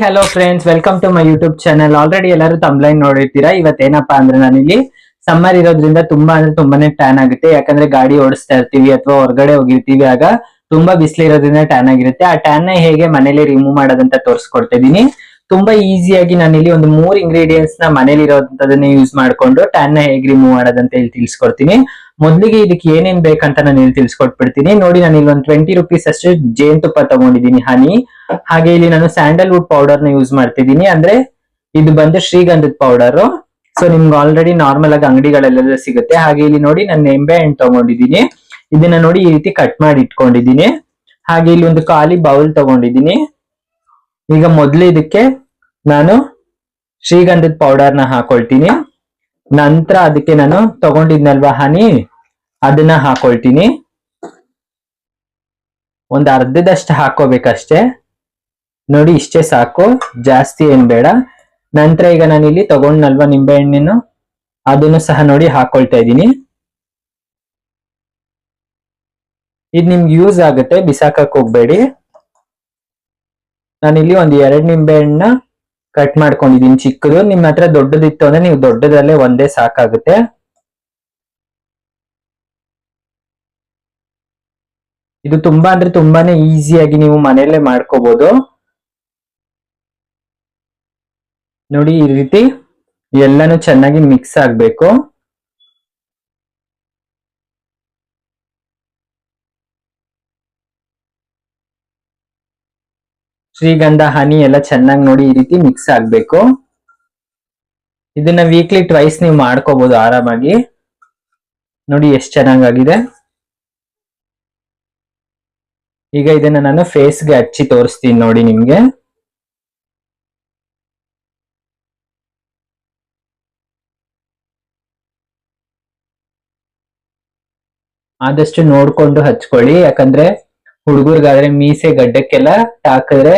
Hello friends, welcome to my YouTube channel. Already ಎಲ್ಲರೂ thumbnail ನೋಡಿರ್ತೀರಾ. ಇವತ್ತೇನಪ್ಪಾ ಅಂದ್ರೆ ನಾನಿಲ್ಲಿ ಸಮ್ಮರ್ ಇರೋದ್ರಿಂದ ತುಂಬಾ ಅಂದ್ರೆ ತುಂಬಾನೇ ಟ್ಯಾನ್ ಆಗುತ್ತೆ. ಯಾಕಂದ್ರೆ ಗಾಡಿ ಓಡಿಸ್ತಾ ಇರ್ತೀವಿ ಅಥವಾ ಹೊರಗಡೆ ಹೋಗಿರ್ತೀವಿ, ಆಗ ತುಂಬಾ ಬಿಸಿಲು ಇರೋದ್ರಿಂದ ಟ್ಯಾನ್ ಆಗಿರುತ್ತೆ. ಆ ಟ್ಯಾನ್ ನ ಹೇಗೆ ಮನೇಲಿ ರಿಮೂವ್ ಮಾಡೋದಂತ ತೋರಿಸ್ಕೊಡ್ತಾ ಇದೀನಿ. ತುಂಬಾ ಈಸಿಯಾಗಿ ನಾನಿಲ್ಲಿ ಒಂದು 3 ಇಂಗ್ರೀಡಿಯೆಂಟ್ಸ್ ನ ಮನೇಲಿ ಇರೋದನ್ನ ಯೂಸ್ ಮಾಡ್ಕೊಂಡು ಟ್ಯಾನ್ ನ ಹೇಗೆ ರಿಮೂವ್ ಮಾಡೋದಂತ ಹೇಳಿ ತಿಳಿಸ್ಕೊಡ್ತೀನಿ. ಮೊದ್ಲಿಗೆ ಇದಕ್ಕೆ ಏನೇನ್ ಬೇಕಂತ ನಾನು ಇಲ್ಲಿ ತಿಳಿಸ್ಕೊಟ್ಬಿಡ್ತೀನಿ. ನೋಡಿ, ನಾನು ಇಲ್ಲಿ ಒಂದು 20 ರುಪೀಸ್ ಅಷ್ಟು ಜೇನುತುಪ್ಪ ತಗೊಂಡಿದ್ದೀನಿ, ಹನಿ. ಹಾಗೆ ಇಲ್ಲಿ ನಾನು ಸ್ಯಾಂಡಲ್ವುಡ್ ಪೌಡರ್ ನ ಯೂಸ್ ಮಾಡ್ತಿದ್ದೀನಿ. ಅಂದ್ರೆ ಇದು ಬಂದು ಶ್ರೀಗಂಧದ ಪೌಡರ್. ಸೊ ನಿಮ್ಗೆ ಆಲ್ರೆಡಿ ನಾರ್ಮಲ್ ಆಗಿ ಅಂಗಡಿಗಳೆಲ್ಲ ಸಿಗುತ್ತೆ. ಹಾಗೆ ಇಲ್ಲಿ ನೋಡಿ, ನಾನು ನಿಂಬೆ ಹಣ್ಣು ತಗೊಂಡಿದ್ದೀನಿ. ಇದನ್ನ ನೋಡಿ ಈ ರೀತಿ ಕಟ್ ಮಾಡಿ ಇಟ್ಕೊಂಡಿದ್ದೀನಿ. ಹಾಗೆ ಇಲ್ಲಿ ಒಂದು ಖಾಲಿ ಬೌಲ್ ತಗೊಂಡಿದ್ದೀನಿ. ಈಗ ಮೊದ್ಲು ಇದಕ್ಕೆ ನಾನು ಶ್ರೀಗಂಧದ ಪೌಡರ್ ನ ಹಾಕೊಳ್ತೀನಿ. ನಂತರ ಅದಕ್ಕೆ ನಾನು ತಗೊಂಡಿದ್ನಲ್ವಾ ಹನಿ, ಅದನ್ನ ಹಾಕೊಳ್ತೀನಿ. ಒಂದು ಅರ್ಧದಷ್ಟು ಹಾಕೋಬೇಕಷ್ಟೇ. ನೋಡಿ, ಇಷ್ಟೇ ಸಾಕು, ಜಾಸ್ತಿ ಏನ್ ಬೇಡ. ನಂತರ ಈಗ ನಾನು ಇಲ್ಲಿ ತಗೊಂಡ್ನಲ್ವಾ ನಿಂಬೆ ಹಣ್ಣಿನ, ಅದನ್ನು ಸಹ ನೋಡಿ ಹಾಕೊಳ್ತಾ ಇದ್ದೀನಿ. ಇದು ನಿಮ್ಗೆ ಯೂಸ್ ಆಗುತ್ತೆ, ಬಿಸಾಕಕ್ ಹೋಗ್ಬೇಡಿ. ನಾನಿಲ್ಲಿ ಒಂದು 2 ನಿಂಬೆ ಹಣ್ಣನ್ನ ಕಟ್ ಮಾಡ್ಕೊಂಡಿದೀನಿ, ಚಿಕ್ಕದು. ನಿಮ್ಮ ಹತ್ರ ದೊಡ್ಡದಿತ್ತು ಅಂದ್ರೆ ನೀವು ದೊಡ್ಡದಲ್ಲೇ ಒಂದೇ ಸಾಕಾಗುತ್ತೆ. ಇದು ತುಂಬಾ ಅಂದ್ರೆ ತುಂಬಾನೇ ಈಸಿಯಾಗಿ ನೀವು ಮನೆಯಲ್ಲೇ ಮಾಡ್ಕೋಬಹುದು. ನೋಡಿ, ಈ ರೀತಿ ಎಲ್ಲಾನು ಚೆನ್ನಾಗಿ ಮಿಕ್ಸ್ ಆಗ್ಬೇಕು. ಶ್ರೀಗಂಧ, ಹನಿ ಎಲ್ಲ ಚೆನ್ನಾಗಿ ನೋಡಿ ಈ ರೀತಿ ಮಿಕ್ಸ್ ಆಗ್ಬೇಕು. ಇದನ್ನ ವೀಕ್ಲಿ ಟ್ವೈಸ್ ನೀವು ಮಾಡ್ಕೋಬಹುದು ಆರಾಮಾಗಿ. ನೋಡಿ ಎಷ್ಟು ಚೆನ್ನಾಗಾಗಿದೆ. ಈಗ ಇದನ್ನ ನಾನು ಫೇಸ್ಗೆ ಹಚ್ಚಿ ತೋರಿಸ್ತೀನಿ ನೋಡಿ ನಿಮ್ಗೆ. ಆದಷ್ಟು ನೋಡ್ಕೊಂಡು ಹಚ್ಕೊಳ್ಳಿ, ಯಾಕಂದ್ರೆ ಹುಡುಗರ್ಗಾದ್ರೆ ಮೀಸೆ ಗಡ್ಡಕ್ಕೆಲ್ಲ ಹಾಕಿದ್ರೆ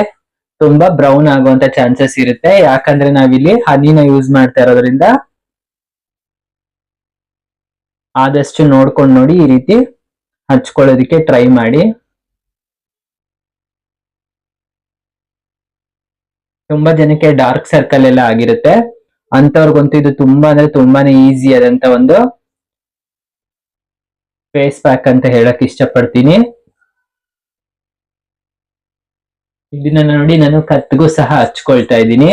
ತುಂಬಾ ಬ್ರೌನ್ ಆಗುವಂತ ಚಾನ್ಸಸ್ ಇರುತ್ತೆ. ಯಾಕಂದ್ರೆ ನಾವಿಲ್ಲಿ ಹನಿನ ಯೂಸ್ ಮಾಡ್ತಾ ಇರೋದ್ರಿಂದ ಆದಷ್ಟು ನೋಡ್ಕೊಂಡು ನೋಡಿ ಈ ರೀತಿ ಹಚ್ಕೊಳ್ಳೋದಿಕ್ಕೆ ಟ್ರೈ ಮಾಡಿ. ತುಂಬಾ ಜನಕ್ಕೆ ಡಾರ್ಕ್ ಸರ್ಕಲ್ ಎಲ್ಲ ಆಗಿರುತ್ತೆ, ಅಂತವ್ರಿಗಂತೂ ಇದು ತುಂಬಾ ಅಂದ್ರೆ ತುಂಬಾನೇ ಈಸಿ ಆದಂತ ಒಂದು ಫೇಸ್ ಪ್ಯಾಕ್ ಅಂತ ಹೇಳಕ್ ಇಷ್ಟಪಡ್ತೀನಿ. ಇದನ್ನ ನೋಡಿ ನಾನು ಕತ್ಗೂ ಸಹ ಹಚ್ಕೊಳ್ತಾ ಇದ್ದೀನಿ.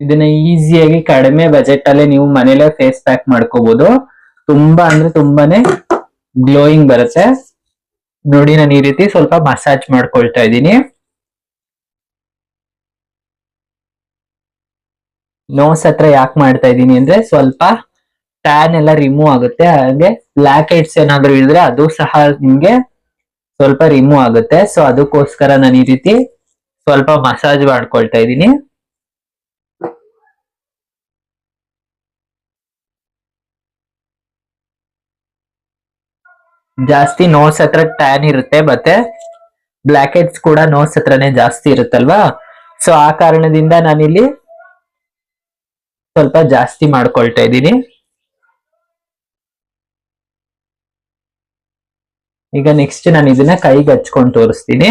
ಇದನ್ನ ಈಸಿಯಾಗಿ ಕಡಿಮೆ ಬಜೆಟ್ ಅಲ್ಲೇ ನೀವು ಮನೇಲೆ ಫೇಸ್ ಪ್ಯಾಕ್ ಮಾಡ್ಕೋಬಹುದು. ತುಂಬಾ ಅಂದ್ರೆ ತುಂಬಾನೇ ಗ್ಲೋಯಿಂಗ್ ಬರುತ್ತೆ. ನೋಡಿ, ನಾನು ಈ ರೀತಿ ಸ್ವಲ್ಪ ಮಸಾಜ್ ಮಾಡ್ಕೊಳ್ತಾ ಇದ್ದೀನಿ. ನೋಸ್ ಹತ್ರ ಯಾಕೆ ಮಾಡ್ತಾ ಇದ್ದೀನಿ ಅಂದ್ರೆ ಸ್ವಲ್ಪ ಟ್ಯಾನ್ ಎಲ್ಲ ರಿಮೂವ್ ಆಗುತ್ತೆ. ಹಾಗೆ ಬ್ಲ್ಯಾಕ್ ಹೆಡ್ಸ್ ಏನಾದ್ರು ಇದ್ರೆ ಅದು ಸಹ ನಿಮ್ಗೆ ಸ್ವಲ್ಪ ರಿಮೂವ್ ಆಗುತ್ತೆ. ಸೊ ಅದಕ್ಕೋಸ್ಕರ ನಾನು ಈ ರೀತಿ ಸ್ವಲ್ಪ ಮಸಾಜ್ ಮಾಡ್ಕೊಳ್ತಾ ಇದ್ದೀನಿ. ಜಾಸ್ತಿ ನೋಸ್ ಹತ್ರ ಟ್ಯಾನ್ ಇರುತ್ತೆ, ಮತ್ತೆ ಬ್ಲ್ಯಾಕ್ ಹೆಡ್ಸ್ ಕೂಡ ನೋಸ್ ಹತ್ರನೇ ಜಾಸ್ತಿ ಇರುತ್ತಲ್ವಾ. ಸೊ ಆ ಕಾರಣದಿಂದ ನಾನಿಲ್ಲಿ ಸ್ವಲ್ಪ ಜಾಸ್ತಿ ಮಾಡ್ಕೊಳ್ತಾ ಇದ್ದೀನಿ. ಈಗ ನೆಕ್ಸ್ಟ್ ನಾನು ಇದನ್ನ ಕೈಗೆ ಹಚ್ಕೊಂಡು ತೋರಿಸ್ತೀನಿ.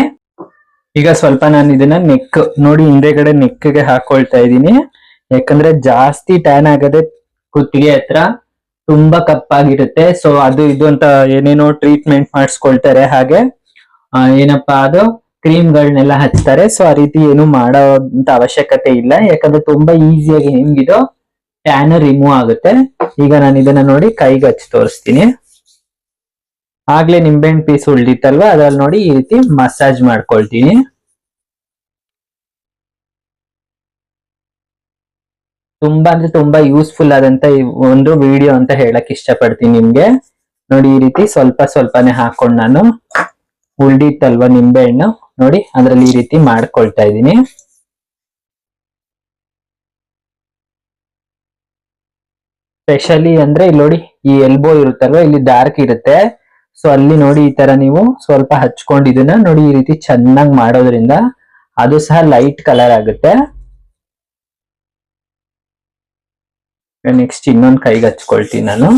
ಈಗ ಸ್ವಲ್ಪ ನಾನು ಇದನ್ನ ನೆಕ್ ನೋಡಿ ಹಿಂದೆಗಡೆ ನೆಕ್ಗೆ ಹಾಕೊಳ್ತಾ ಇದ್ದೀನಿ. ಯಾಕಂದ್ರೆ ಜಾಸ್ತಿ ಟ್ಯಾನ್ ಆಗದೆ ಕುತ್ತಿಗೆ ಹತ್ರ ತುಂಬಾ ಕಪ್ಪಾಗಿರುತ್ತೆ. ಸೊ ಅದು ಇದು ಅಂತ ಏನೇನೋ ಟ್ರೀಟ್ಮೆಂಟ್ ಮಾಡಿಸ್ಕೊಳ್ತಾರೆ. ಹಾಗೆ ಏನಪ್ಪಾ ಅದು ಕ್ರೀಮ್ಗಳನ್ನೆಲ್ಲ ಹಚ್ತಾರೆ. ಸೊ ಆ ರೀತಿ ಏನು ಮಾಡೋಂತ ಅವಶ್ಯಕತೆ ಇಲ್ಲ, ಯಾಕಂದ್ರೆ ತುಂಬಾ ಈಸಿಯಾಗಿ ನಿಮ್ಗಿದು ಟ್ಯಾನ್ ರಿಮೂವ್ ಆಗುತ್ತೆ. ಈಗ ನಾನು ಇದನ್ನ ನೋಡಿ ಕೈಗೆ ಹಚ್ಚಿ ತೋರಿಸ್ತೀನಿ. ಆಗ್ಲೇ ನಿಂಬೆಹಣ್ಣು ಪೀಸ್ ಉಳ್ದಿತ್ತಲ್ವಾ, ಅದ್ರಲ್ಲಿ ನೋಡಿ ಈ ರೀತಿ ಮಸಾಜ್ ಮಾಡ್ಕೊಳ್ತೀನಿ. ತುಂಬಾ ಅಂದ್ರೆ ತುಂಬಾ ಯೂಸ್ಫುಲ್ ಆದಂತ ಒಂದು ವಿಡಿಯೋ ಅಂತ ಹೇಳಕ್ ಇಷ್ಟಪಡ್ತೀನಿ ನಿಮ್ಗೆ. ನೋಡಿ, ಈ ರೀತಿ ಸ್ವಲ್ಪ ಸ್ವಲ್ಪನೇ ಹಾಕೊಂಡು ನಾನು ಉಳ್ದಿತ್ತಲ್ವಾ ನಿಂಬೆ ಹಣ್ಣು, ನೋಡಿ ಅದ್ರಲ್ಲಿ ಈ ರೀತಿ ಮಾಡ್ಕೊಳ್ತಾ ಇದ್ದೀನಿ. ಸ್ಪೆಷಲಿ ಅಂದ್ರೆ ಇಲ್ಲಿ ನೋಡಿ, ಈ ಎಲ್ಬೋ ಇರುತ್ತಲ್ವಾ, ಇಲ್ಲಿ ಡಾರ್ಕ್ ಇರುತ್ತೆ. ಸೊ ಅಲ್ಲಿ ನೋಡಿ ಈ ತರ ನೀವು ಸ್ವಲ್ಪ ಹಚ್ಕೊಂಡು ಇದನ್ನ ನೋಡಿ ಈ ರೀತಿ ಚೆನ್ನಾಗಿ ಮಾಡೋದ್ರಿಂದ ಅದು ಸಹ ಲೈಟ್ ಕಲರ್ ಆಗುತ್ತೆ. ನೆಕ್ಸ್ಟ್ ಇನ್ನೊಂದು ಕೈಗೆ ಹಚ್ಕೊಳ್ತೀನಿ ನಾನು.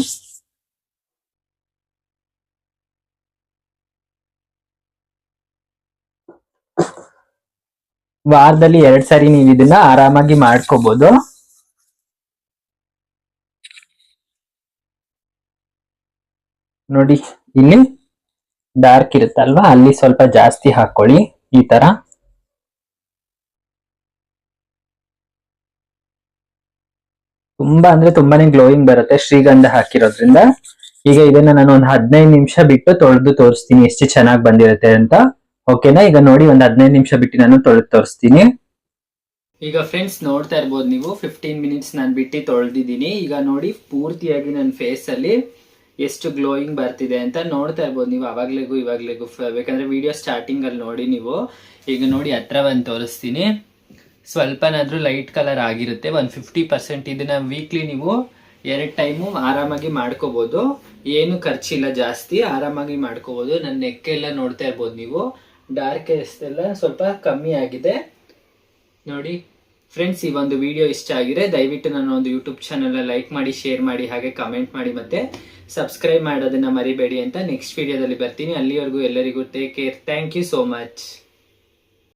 ವಾರದಲ್ಲಿ 2 ಸಾರಿ ನೀವು ಇದನ್ನ ಆರಾಮಾಗಿ ಮಾಡ್ಕೋಬಹುದು. ನೋಡಿ ಇಲ್ಲಿ ಡಾರ್ಕ್ ಇರುತ್ತಲ್ವಾ, ಅಲ್ಲಿ ಸ್ವಲ್ಪ ಜಾಸ್ತಿ ಹಾಕೊಳ್ಳಿ ಈ ತರ. ತುಂಬಾ ಅಂದ್ರೆ ತುಂಬಾನೇ ಗ್ಲೋಯಿಂಗ್ ಬರುತ್ತೆ ಶ್ರೀಗಂಧ ಹಾಕಿರೋದ್ರಿಂದ. ಈಗ ಇದನ್ನ ನಾನು ಒಂದು 15 ನಿಮಿಷ ಬಿಟ್ಟು ತೊಳೆದು ತೋರಿಸ್ತೀನಿ ಎಷ್ಟು ಚೆನ್ನಾಗಿ ಬಂದಿರುತ್ತೆ ಅಂತ. ಓಕೆನಾ? ಈಗ ನೋಡಿ ಒಂದು 15 ನಿಮಿಷ ಬಿಟ್ಟು ನಾನು ತೊಳೆದು ತೋರಿಸ್ತೀನಿ. ಈಗ ಫ್ರೆಂಡ್ಸ್ ನೋಡ್ತಾ ಇರ್ಬೋದು ನೀವು, 15 ಮಿನಿಟ್ಸ್ ನಾನು ಬಿಟ್ಟು ತೊಳೆದಿದ್ದೀನಿ. ಈಗ ನೋಡಿ ಪೂರ್ತಿಯಾಗಿ ನನ್ನ ಫೇಸ್ ಅಲ್ಲಿ ಎಷ್ಟು ಗ್ಲೋಯಿಂಗ್ ಬರ್ತಿದೆ ಅಂತ ನೋಡ್ತಾ ಇರ್ಬೋದು ನೀವು. ಅವಾಗ್ಲಿಗೂ ಇವಾಗ್ಲಿಗೂ ಬೇಕಂದ್ರೆ ವಿಡಿಯೋ ಸ್ಟಾರ್ಟಿಂಗ್ ಅಲ್ಲಿ ನೋಡಿ ನೀವು. ಈಗ ನೋಡಿ ಹತ್ರ ಬಂದು ತೋರಿಸ್ತೀನಿ. ಸ್ವಲ್ಪನಾದ್ರೂ ಲೈಟ್ ಕಲರ್ ಆಗಿರುತ್ತೆ. 150%. ಇದನ್ನ ವೀಕ್ಲಿ ನೀವು 2 ಟೈಮು ಆರಾಮಾಗಿ ಮಾಡ್ಕೋಬಹುದು. ಏನು ಖರ್ಚಿಲ್ಲ ಜಾಸ್ತಿ, ಆರಾಮಾಗಿ ಮಾಡ್ಕೋಬಹುದು. ನನ್ನ ನೆಕ್ ಎಲ್ಲ ನೋಡ್ತಾ ಇರ್ಬೋದು ನೀವು, ಡಾರ್ಕ್ ಎಲ್ಲ ಸ್ವಲ್ಪ ಕಮ್ಮಿ ಆಗಿದೆ ನೋಡಿ. ಫ್ರೆಂಡ್ಸ್, ಈ ಒಂದು ವಿಡಿಯೋ ಇಷ್ಟ ಆಗಿದೆ ದಯವಿಟ್ಟು ನನ್ನ ಒಂದು ಯೂಟ್ಯೂಬ್ ಚಾನಲ್ ಲೈಕ್ ಮಾಡಿ, ಶೇರ್ ಮಾಡಿ, ಹಾಗೆ ಕಮೆಂಟ್ ಮಾಡಿ, ಮತ್ತೆ ಸಬ್ಸ್ಕ್ರೈಬ್ ಮಾಡೋದನ್ನ ಮರಿಬೇಡಿ ಅಂತ. ನೆಕ್ಸ್ಟ್ ವಿಡಿಯೋದಲ್ಲಿ ಬರ್ತೀನಿ. ಅಲ್ಲಿವರೆಗೂ ಎಲ್ಲರಿಗೂ take care. Thank you so much.